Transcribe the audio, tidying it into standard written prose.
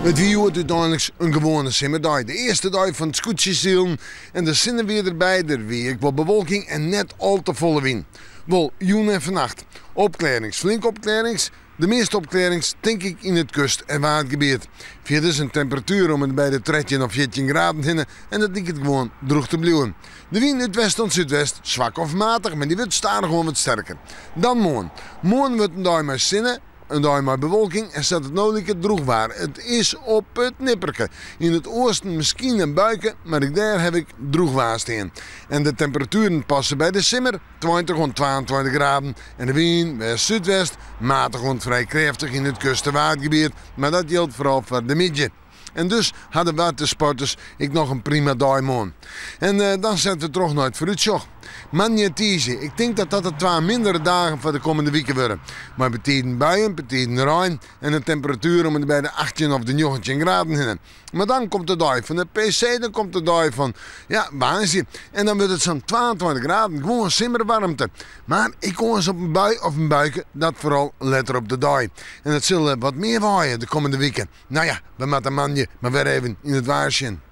Het wie wordt uiteindelijk een gewone simmerdag. De eerste dag van het scootjesielen en de zinnen weer erbij. Er weer wat bewolking en net al te volle wind. Wel, joen en vannacht. Opklarings, flink opklarings. De meeste opklarings denk ik in het kust- en waardgebied. Via dus een temperatuur om het bij de 13 of 14 graden te vinden en dat denk ik gewoon droog te blijven. De wind uit west en zuidwest, zwak of matig, maar die wordt stadig gewoon wat sterker. Dan morgen. Morgen wordt een dag met zinnen. Een dag met bewolking en staat het nodige droog waar. Het is op het nipperke. In het oosten misschien een buiken, maar daar heb ik droog waar staan. En de temperaturen passen bij de simmer 20 tot 22 graden. En de wind west-zuidwest, matig en vrij krachtig in het kust- en waardgebied. Maar dat geldt vooral voor de midje. En dus hadden watersporters ik nog een prima dag morgen. En dan zetten we terug naar het vooruitzicht. Magnetiese. Ik denk dat het 2 mindere dagen voor de komende weken worden. Maar betekent buien, betekent ruim en een temperatuur om het bij de 18 of de 19 graden heen. Maar dan komt de dag van de PC, dan komt de dag van waanzin. En dan wordt het zo'n 22 graden, gewoon simmerwarmte. Maar ik kom eens op een bui of een buiken, dat vooral let op de dag. En het zal wat meer waaien de komende weken. Nou ja, we moeten manje maar weer even in het waarschuwen.